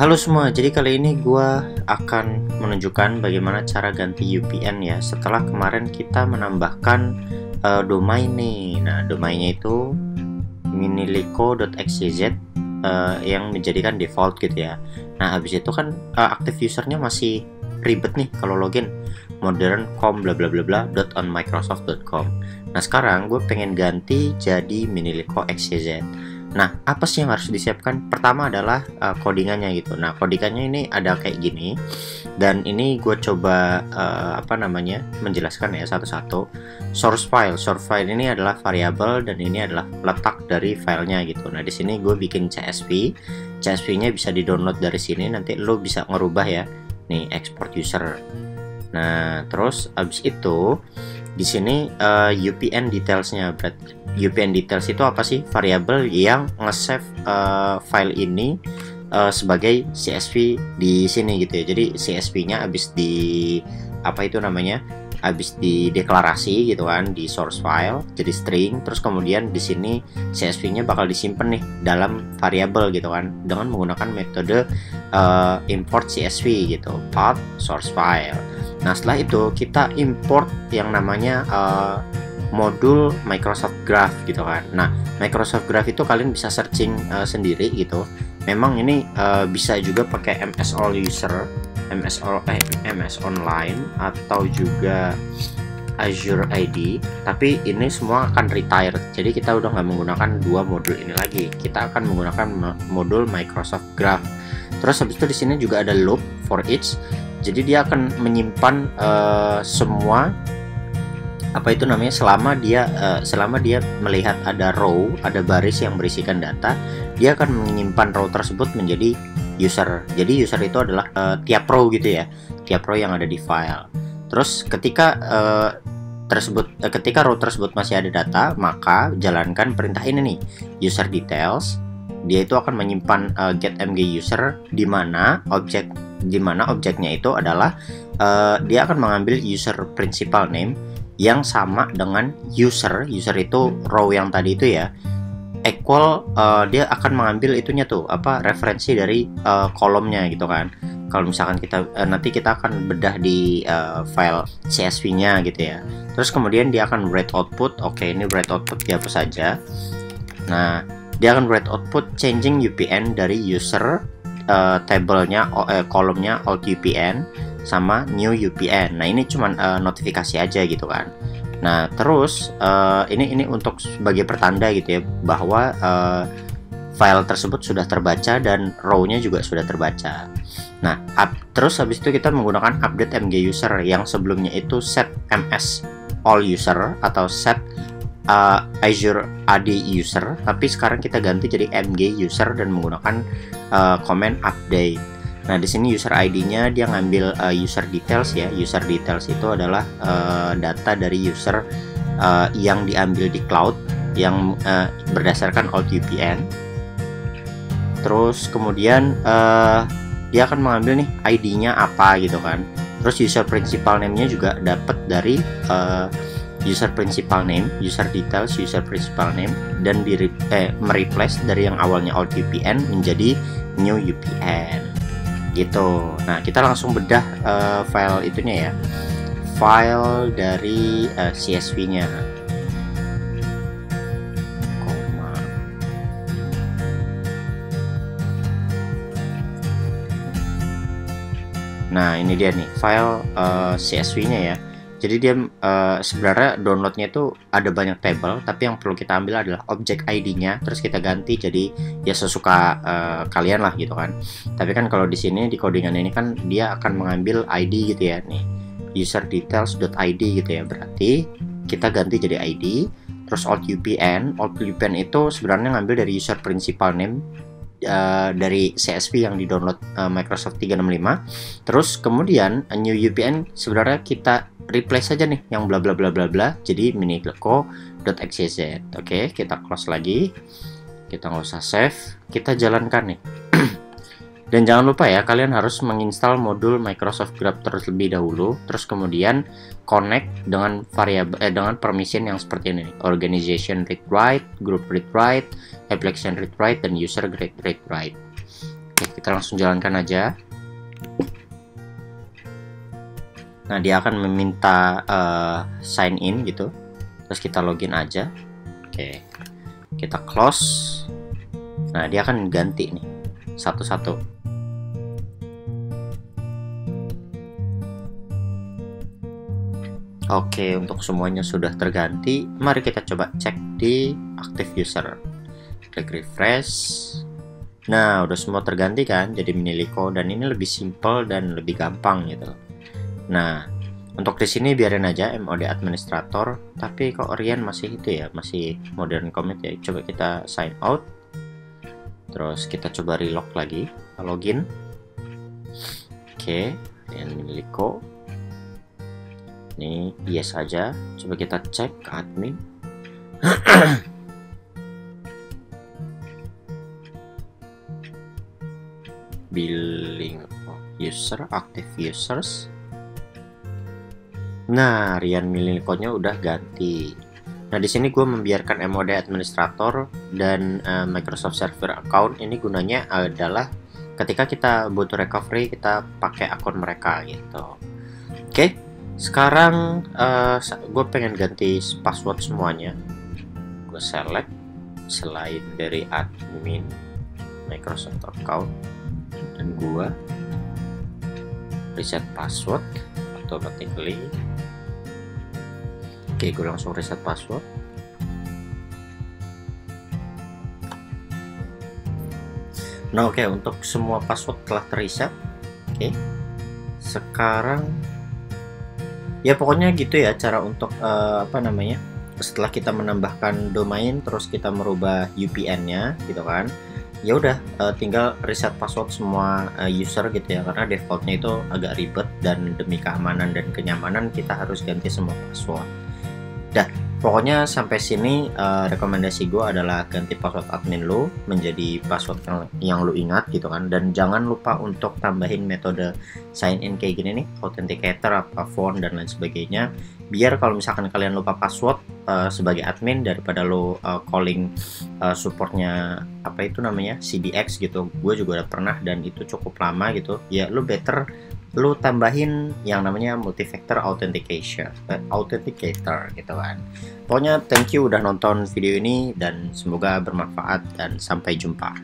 Halo semua, jadi kali ini gue akan menunjukkan bagaimana cara ganti VPN ya setelah kemarin kita menambahkan domain nih. Nah, domainnya itu miniliko.xyz yang menjadikan default gitu ya. Nah, habis itu kan aktif usernya masih ribet nih kalau login modern.com bla bla bla bla .onmicrosoft.com. Nah, sekarang gue pengen ganti jadi miniliko.xyz. Nah, apa sih yang harus disiapkan? Pertama adalah codingannya gitu. Nah, codingannya ini ada kayak gini. Dan ini gue coba menjelaskan ya satu-satu. Source file ini adalah variabel dan ini adalah letak dari filenya gitu. Nah, di sini gue bikin CSV. CSV-nya bisa di-download dari sini. Nanti lo bisa ngerubah ya. Nih, export user. Nah, terus abis itu di sini UPN detailsnya. UPN details itu apa sih? Variabel yang nge-save file ini sebagai CSV di sini gitu ya. Jadi CSV-nya habis habis dideklarasi gitu kan di source file jadi string, terus kemudian di sini CSV-nya bakal disimpan nih dalam variabel gitu kan dengan menggunakan metode import CSV gitu, path source file. Nah, setelah itu kita import yang namanya modul Microsoft Graph gitu kan. Nah, Microsoft Graph itu kalian bisa searching sendiri gitu. Memang ini bisa juga pakai MS All User, MS Online atau juga Azure ID, tapi ini semua akan retire. Jadi kita udah nggak menggunakan dua modul ini lagi. Kita akan menggunakan modul Microsoft Graph. Terus habis itu di sini juga ada loop for each. Jadi dia akan menyimpan semua selama dia melihat ada row, ada baris yang berisikan data, dia akan menyimpan row tersebut menjadi user. Jadi user itu adalah tiap row gitu ya, tiap row yang ada di file. Terus ketika row tersebut masih ada data, maka jalankan perintah ini nih, user details. Dia itu akan menyimpan getMG user di mana objeknya itu adalah dia akan mengambil user principal name yang sama dengan user itu row yang tadi itu ya, equal dia akan mengambil itunya tuh referensi dari kolomnya gitu kan. Kalau misalkan nanti kita akan bedah di file CSV-nya gitu ya. Terus kemudian dia akan write output. Oke, ini write output dihapus saja. Nah, dia akan write output changing UPN dari user tabelnya kolomnya old UPN sama new UPN. Nah, ini cuma notifikasi aja gitu kan. Nah, terus ini untuk sebagai pertanda gitu ya bahwa file tersebut sudah terbaca dan row-nya juga sudah terbaca. Nah, terus habis itu kita menggunakan update mg user yang sebelumnya itu set ms all user atau set Azure AD user, tapi sekarang kita ganti jadi mg user dan menggunakan command update. Nah, di sini user ID-nya dia ngambil user details ya. User details itu adalah data dari user yang diambil di cloud yang berdasarkan old VPN. Terus kemudian dia akan mengambil nih ID-nya apa gitu kan. Terus user principal name-nya juga dapat dari user principal name, user details, user principal name, dan mereplace dari yang awalnya old VPN menjadi new VPN gitu. Nah, kita langsung bedah file itunya ya, file dari CSV-nya. Nah, ini dia nih file CSV-nya ya. Jadi dia sebenarnya downloadnya itu ada banyak tabel, tapi yang perlu kita ambil adalah objek ID-nya, terus kita ganti jadi ya sesuka kalian lah gitu kan. Tapi kan kalau di sini di codingan ini kan dia akan mengambil ID gitu ya, nih user details.id gitu ya. Berarti kita ganti jadi ID. Terus old UPN itu sebenarnya ngambil dari user principal name dari CSV yang di download Microsoft 365. Terus kemudian new UPN sebenarnya kita replace saja nih yang bla bla bla bla bla jadi miniliko.xyz. Oke, kita close lagi, kita nggak usah save, kita jalankan nih. Dan jangan lupa ya, kalian harus menginstal modul Microsoft Graph terlebih dahulu, terus kemudian connect dengan variabel dengan permission yang seperti ini, organization read write, group read write, application read write, dan user read write. Oke, kita langsung jalankan aja. Nah, dia akan meminta sign in gitu, terus kita login aja. Oke, kita close. Nah, dia akan ganti nih satu-satu. Oke, untuk semuanya sudah terganti. Mari kita coba cek di active user. Klik refresh. Nah, udah semua terganti kan jadi Miniliko, dan ini lebih simple dan lebih gampang gitu. Nah, untuk di sini biarin aja mode administrator, tapi kok Rian masih itu ya, masih modern commit ya. Coba kita sign out. Terus kita coba relog lagi, kita login. Oke, Rian Miniliko. Ini yes aja. Coba kita cek ke admin. Billing user, active users. Nah, Rian Milinikonya udah ganti. Nah, di sini gue membiarkan mode administrator dan Microsoft Server account. Ini gunanya adalah ketika kita butuh recovery, kita pakai akun mereka gitu. Oke, sekarang gue pengen ganti password semuanya. Gue select selain dari admin Microsoft account, dan gue reset password automatically. Oke, gue langsung reset password. Nah, oke, untuk semua password telah terreset. Oke, sekarang ya pokoknya gitu ya cara untuk setelah kita menambahkan domain terus kita merubah UPN-nya gitu kan. Ya udah, tinggal reset password semua user gitu ya, karena defaultnya itu agak ribet dan demi keamanan dan kenyamanan kita harus ganti semua password. Dah, pokoknya sampai sini rekomendasi gue adalah ganti password admin lo menjadi password yang lo ingat gitu kan, dan jangan lupa untuk tambahin metode sign in kayak gini nih, authenticator, apa phone dan lain sebagainya, biar kalau misalkan kalian lupa password sebagai admin, daripada lo calling supportnya apa itu namanya CDX gitu. Gue juga udah pernah dan itu cukup lama gitu ya, lo better lu tambahin yang namanya multi-factor authenticator gitu kan. Pokoknya thank you udah nonton video ini dan semoga bermanfaat dan sampai jumpa.